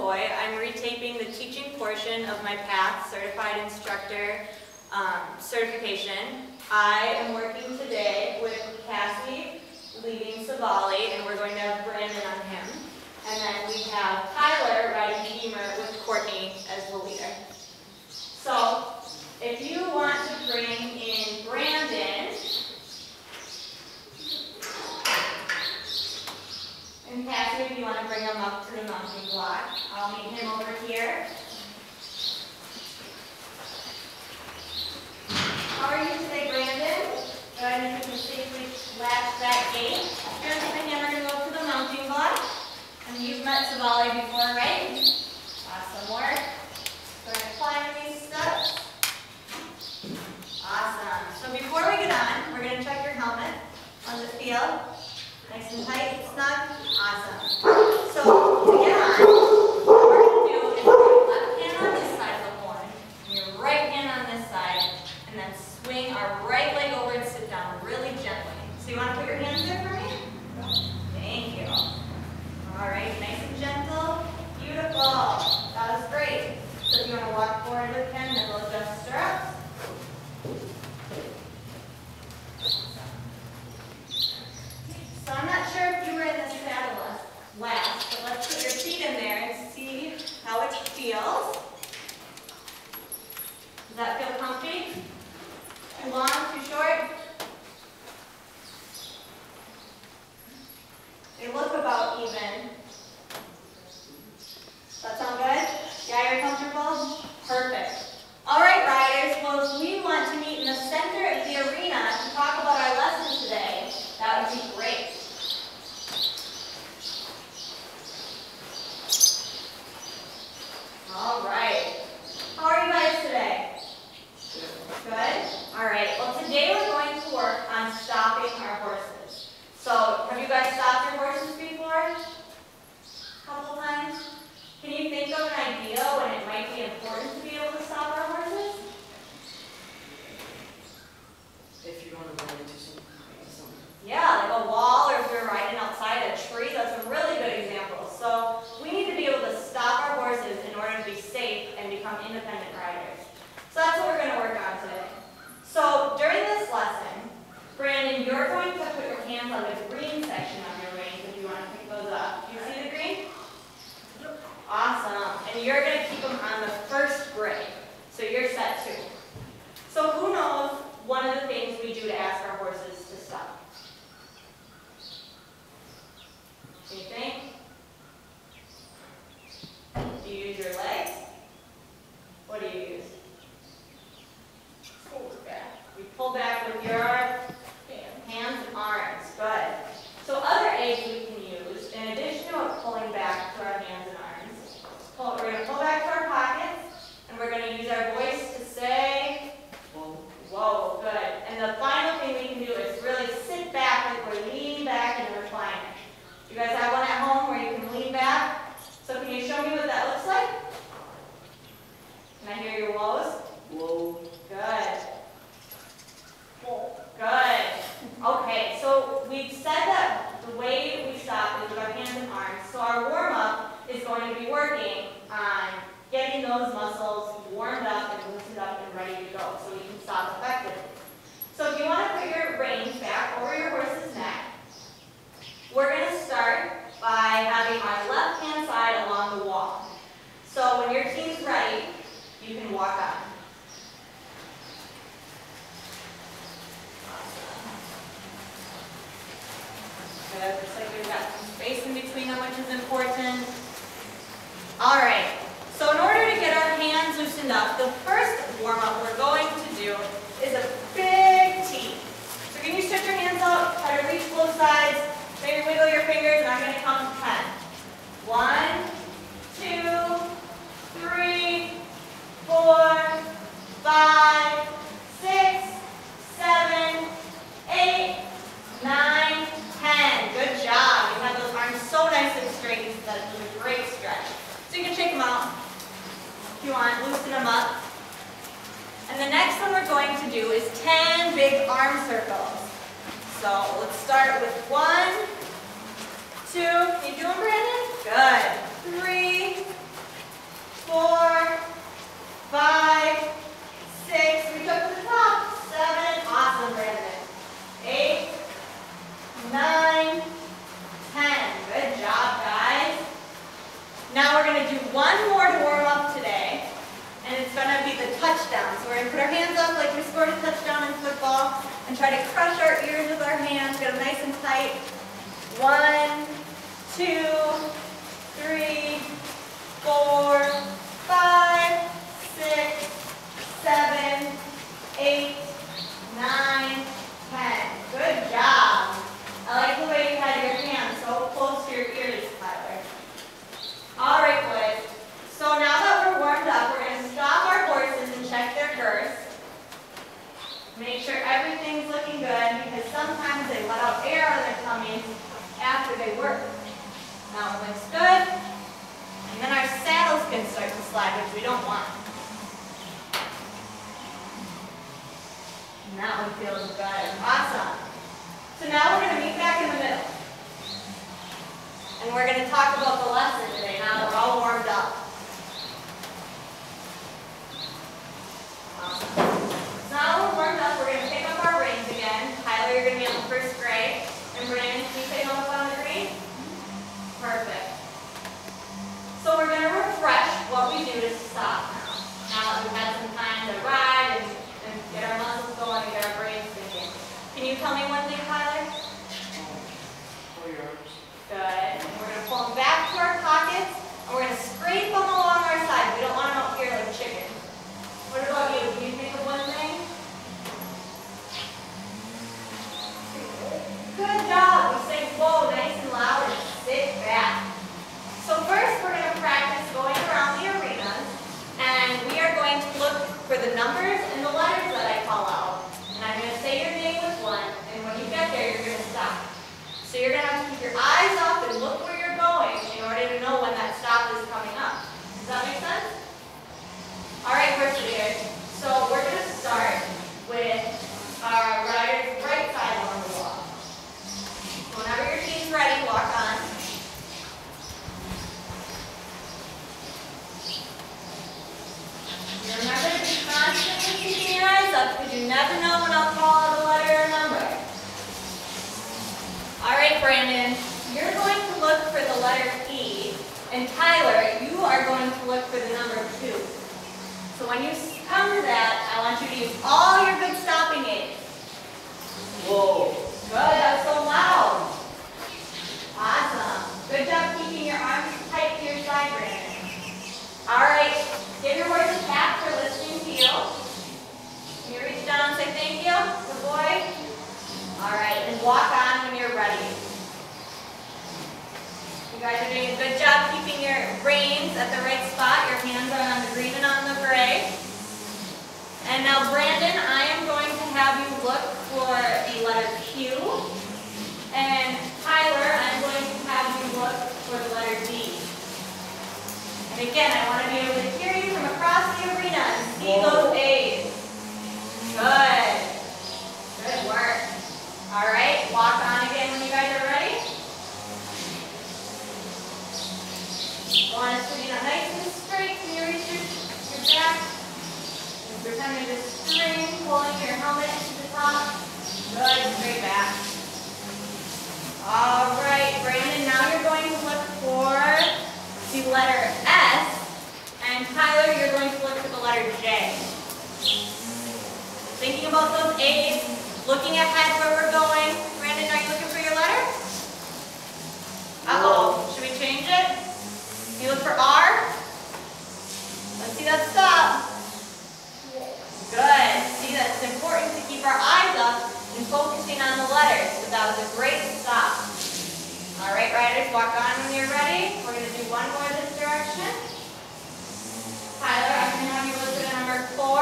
Foy. I'm retaping the teaching portion of my PATH Certified Instructor certification. I am working today with Cassie leading Savali, and we're going to have Brandon on him. And then we have Tyler riding Beamer with Courtney as the leader. So, if you want to bring in Brandon, and Cassie, if you want to bring him up to the mounting block, I'll meet him over here. How are you today, Brandon? Go ahead and you can safely latch that gate. You're going to take a hammer and go up to the mounting block. And you've met Savali before, right? Awesome work. We're going to climb these steps. Awesome. So before we get on, we're going to check your helmet. How's it feel? Nice and tight, snug? Awesome. So to get on, what we're going to do is put your left hand on this side of the horn, and your right hand on this side, and then swing our right leg over and sit down really gently. So you want to put your hands there for me? Thank you. All right, nice and gentle. Beautiful. That was great. So if you want to walk forward with him, then we'll adjust stirrups. So I'm not sure if you were in this saddle last, but let's put your feet in there and see how it feels. Does that feel comfy? Too long, too short? They look about even. Does that sound good? Yeah, you're comfortable? Perfect. All right, riders. Well, if we want to meet in the center of the arena to talk about our lesson today, that would be great. All right. How are you guys today? Good? All right. Well, today we're going to work on stopping our horses. So, have you guys stopped your horses before? A couple times? Can you think of an idea when it might be important to be able to stop our horses? If you're going to run into something. Yeah, like a wall, or if you're riding outside a tree, that's a really good example. So we need to be able to stop our horses in order to be safe and become independent riders. So that's what we're going to work on today. So during this lesson, Brandon, you're going to put your hands on the green section of your reins if you want to pick those up. Do you see the green? Awesome. And you're going to keep them on the first grade. So you're set too. So who knows one of the things we do to ask our horses to stop? Do you think? Do you use your legs? What do you use? Pull back. You pull back with your hands and arms. Good. So other aids we can use, in addition to pulling back to our hands and arms, we're going to pull back to our pockets, and we're going to use our voice to say, whoa. Whoa, good. And the final thing we can do is really sit back like we're leaning back in a recliner. You guys have one at home where you can lean back? So can you show me what that looks like? Can I hear your whoas? Whoa. Good. Good. Okay, so we've said that the way we stop is with our hands and arms. So our warm-up is going to be working on getting those muscles warmed up and loosened up and ready to go so we can stop effectively. So if you want to put your reins back over your horse's neck, we're going to start by having our left-hand side along the wall. So when your team's ready, you can walk on. Good. Looks like we've got some space in between them, which is important. All right. So in order to get our hands loosened up, the first warm-up we're going to do is a big T. So can you stretch your hands out, try to reach both sides, maybe wiggle your fingers, and I'm going to count to 10. 1, 2, 3, 4, 5, 6, 7, 8, 9, 10. Good job. You have those arms so nice and straight that it's a great stretch. So you can shake them out if you want, loosen them up. And the next one we're going to do is 10 big arm circles. So let's start with 1, 2, can you do them, Brandon? Good. 3, 2, 3, 4, 5, 6, 7, 8, 9, 10. Good job. I like the way you had your hands so close to your ears, Tyler. All right, boys. So now that we're warmed up, we're going to stop our horses and check their girths. Make sure everything's looking good because sometimes they let out air on their tummies after they work. Now it looks good. And then our saddles can start to slide, which we don't want. And that one feels good. Awesome. So now we're going to meet back in the middle. And we're going to talk about the lesson today now that we're all warmed up. Awesome. So now that we're warmed up, we're going to pick up our reins again. Tyler, you're going to be on the first grade. And Brandon, can you pick them up on the green? Perfect. So we're going to refresh what we do to stop now. Now that we've had some time to ride and get our muscles going and get our brains thinking. Can you tell me one thing, Tyler? Pull your arms. Good. And we're going to pull them back to our pockets, and we're going to scrape them along our sides. We don't want them out here like chickens. What about you? Can you think of one thing? Good job. We say whoa nice and loud and sit back. So first we're going to practice going around the arenas, and we are going to look for the numbers and the letters that I call out. And I'm going to say your name with one, and when you get there, you're going to stop. So you're going to have to keep your eyes up and look where you're going in order to know when that stop is coming up. Does that make sense? All right, perseverers. So we're going to start with our rider's right side on the wall. Whenever your team's ready, walk on. Remember to be constantly keeping your eyes up because you never know when I'll call out a letter or number. All right, Brandon, you're going to look for the letter E, and Tyler, you are going to look for the number 2. So when you come to that, I want you to use all your good stopping aids. Whoa. Good, that was so loud. Awesome. Good job keeping your arms tight to your side, Brandon. All right, give your horse a tap for listening to you. Can you reach down and say thank you? Good boy. All right, and walk on when you're ready. You guys are doing a good job keeping your reins at the right spot. Your hands are on the green and on the gray. And now, Brandon, I am going to have you look for the letter Q. And Tyler, I'm going to have you look for the letter D. And again, I want to be able to hear you from across the arena and see those A's. Good. Good work. All right, walk on again when you guys are ready. I want us to be nice and straight. Can you reach your back? And pretend you're just string, pulling your helmet to the top. Good, straight back. All right, Brandon, now you're going to look for the letter S. And Tyler, you're going to look for the letter J. Thinking about those A's, looking ahead where we're going. Brandon, are you looking for your letter? Uh-oh, should we change it? You look for R. Let's see that stop. Good. See, that's important to keep our eyes up and focusing on the letters. So that was a great stop. All right, riders, walk on when you're ready. We're going to do one more this direction. Tyler, I'm going to have you look for the number 4.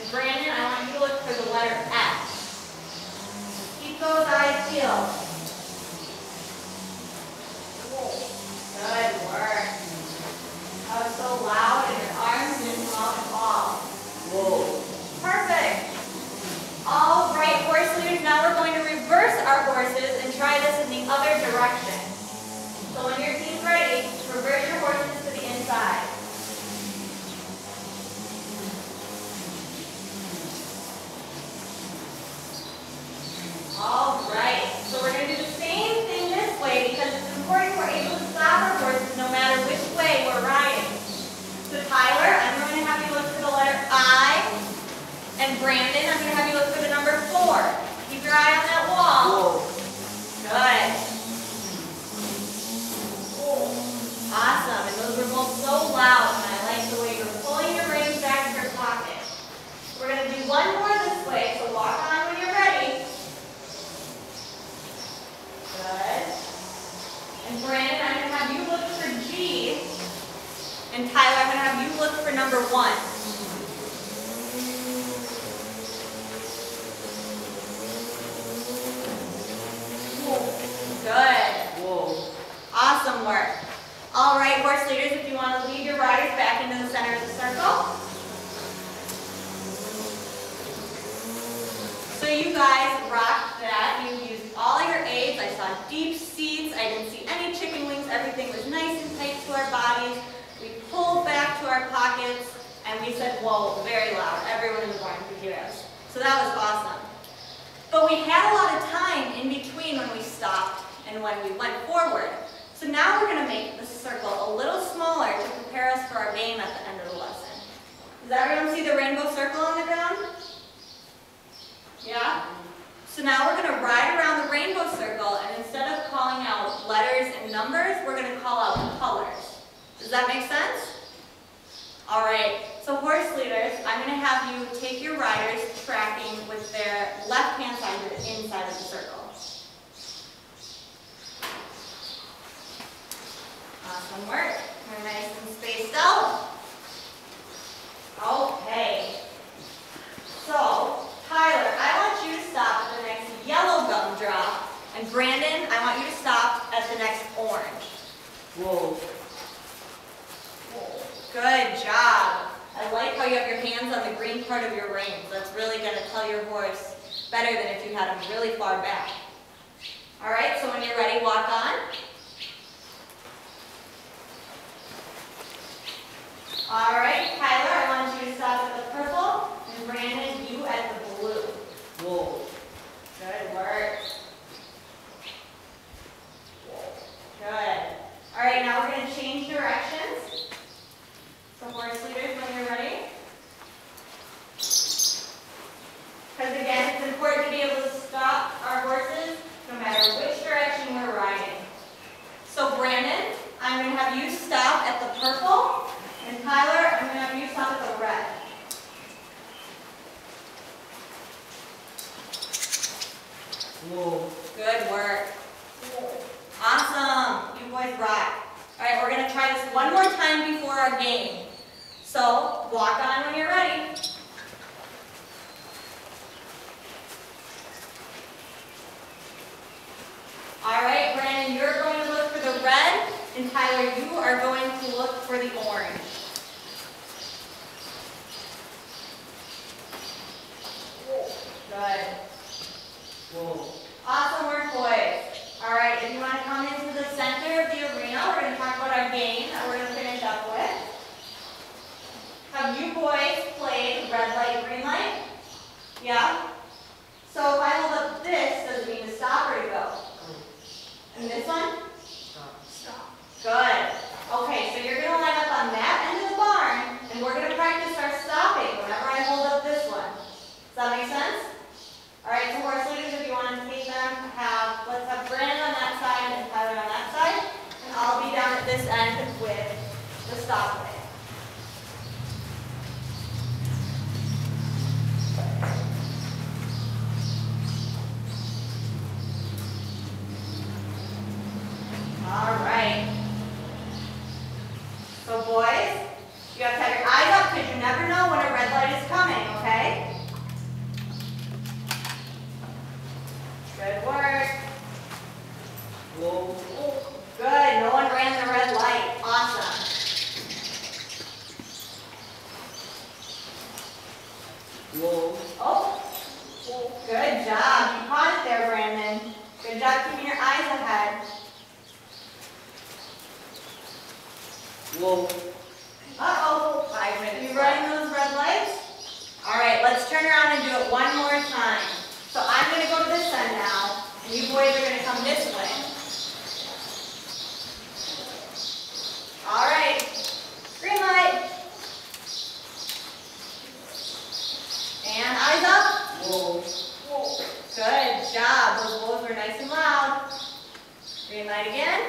And Brandon, I want you to look for the letter F. Keep those eyes peeled. Good work. That was so loud and your arms didn't come out at all. Whoa. Perfect. All right, horse leaders, now we're going to reverse our horses and try this in the other direction. So when your team's ready, reverse your horses to the inside. All right, so we're going to do the same thing this way because it's important we're able to stop our horses no matter which way we're riding. So Tyler, I'm going to have you look for the letter I. And Brandon, I'm going to have you look for the number 4. Keep your eye on that wall. Whoa. Good. And Brandon, I'm going to have you look for G. And Tyler, I'm going to have you look for number 1. Good. Whoa. Awesome work. All right, horse leaders, if you want to lead your riders back into the center of the circle. So you guys rocked that. You used all your aids. I saw deep seats. I didn't see any chicken wings. Everything was nice and tight to our bodies. We pulled back to our pockets, and we said, whoa, very loud. Everyone in the barn could hear us. So that was awesome. But we had a lot of time in between when we stopped and when we went forward. So now we're going to make the circle a little smaller to prepare us for our game at the end of the lesson. Does everyone see the rainbow circle on the ground? Yeah? So now we're going to ride around the rainbow circle, and instead of calling out letters and numbers, we're going to call out colors. Does that make sense? All right, so horse leaders, I'm going to have you take your riders tracking with their left-hand side to the inside of the circle. Awesome work. We're nice and spaced out. Okay. So, Tyler, I want you to stop at the next yellow gum drop. And Brandon, I want you to stop at the next orange. Whoa. Good job. I like how you have your hands on the green part of your reins. That's really going to tell your horse better than if you had him really far back. All right, so when you're ready, walk on. All right, Tyler, I want you to stop at the purple, and Brandon, you at the blue. Whoa. Good work. Good. All right, now we're going to change directions. So horse leaders, when you're ready. Because again, it's important to be able to stop our horses no matter which direction we're riding. So Brandon, I'm going to have you stop at the purple. And Tyler, I'm going to have you stop at the red. Whoa. Good work. Awesome. You boys rock. All right, we're going to try this one more time before our game. So, walk on when you're ready. All right, Brandon, you're going to look for the red, and Tyler, you are going to look for the orange. Good. Whoa. Awesome work, boys. All right, if you want to come into the center of the arena, we're going to talk about our game that we're going to finish up with. Have you boys played red light, green light? Yeah? So if I hold up this, does it mean to stop or to go? And this one? Stop. Stop. Good. Okay, so you're going to line up on that end of the barn, and we're going to practice our stopping whenever I hold up this one. Does that make sense? All right, so horse leaders, if you want to take them, let's have Brandon on that side and Tyler on that side, and I'll be down at this end with the stop leg. All right. So boys, you have to have your eyes up because you never know when a red light is coming, okay? Good work. Whoa. Good. No one ran the red light. Awesome. Whoa. Oh. Good job. You caught it there, Brandon. Good job keeping your eyes ahead. Whoa. Uh-oh. 5 minutes. You running those red lights? All right, let's turn around and do it one more time. So I'm going to go to this end now, and you boys are going to come this way. All right. Green light. And eyes up. Whoa. Good job. Those blows were nice and loud. Green light again.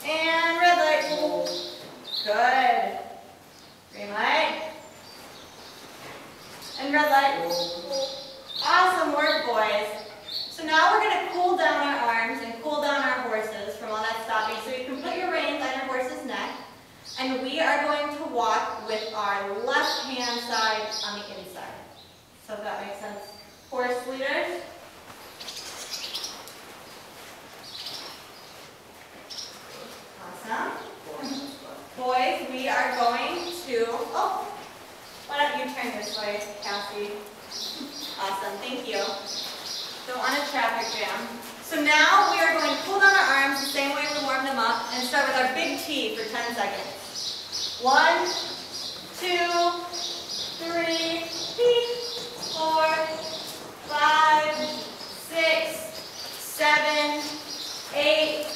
And red light. Whoa. Good. Green light. And red light. Whoa. Awesome work, boys. So now we're going to cool down our arms and cool start with our big T for 10 seconds. 1, 2, 3, 4, 5, 6, 7, 8,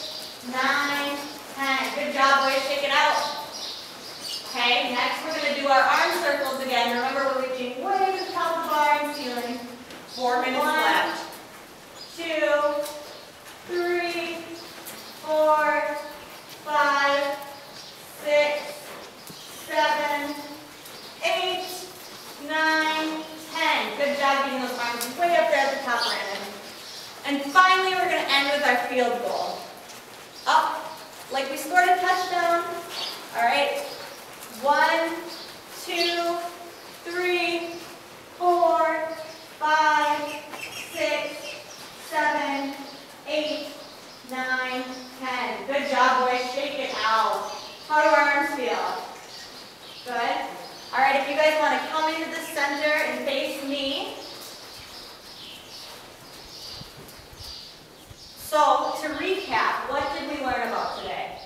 9, 10. Good job, boys. Shake it out. Okay, next we're going to do our arm circles again. Remember, we're reaching way to the top of the bar and ceiling. 4 minutes 1, left. 2, 3, 4, 5, 6, 7, 8, 9, 10. Good job getting those arms way up there at the top, Brandon. And finally, we're going to end with our field goal. Up, like we scored a touchdown. All right. 1, 2, 3, 4, 5, 6, 7, 8, 9, 10. Good job, boys. Shake it out. How do our arms feel? Good. All right, if you guys want to come into the center and face me. So, to recap, what did we learn about today?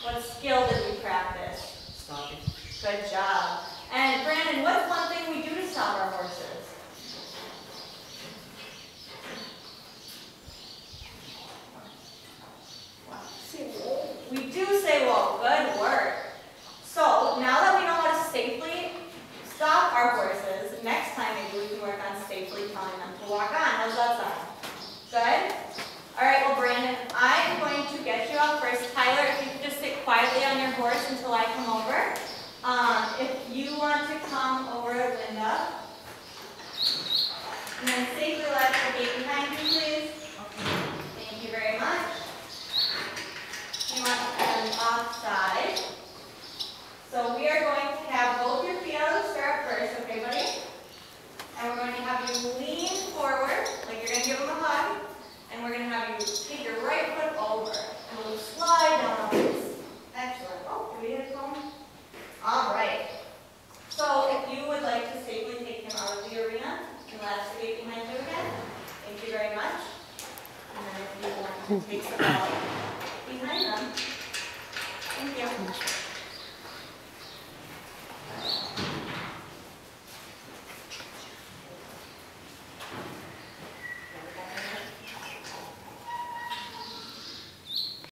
What skill did we practice? Stopping. Good job. And Brandon, what's one thing we do to stop our horses? We do say whoa. Good work. So now that we know how to safely stop our horses, next time maybe we can work on safely telling them to walk on. How's that sound? Good? All right, well, Brandon, I'm going to get you out first. Tyler, if you could just sit quietly on your horse until I come over. If you want to come over to Linda, and then safely let the gate behind you, please. Thank you very much. You want to stand offside. So we are going to have both your feet out of the stirrup first, okay, buddy? And we're going to have you lean forward, like you're going to give them a hug. And we're going to have you take your right foot over. And we'll slide down on this. Excellent. Oh, do we hit a phone? All right. So if you would like to safely take him out of the arena and latch the gate behind you again, thank you very much. And then if you want to take some out behind them, thank you.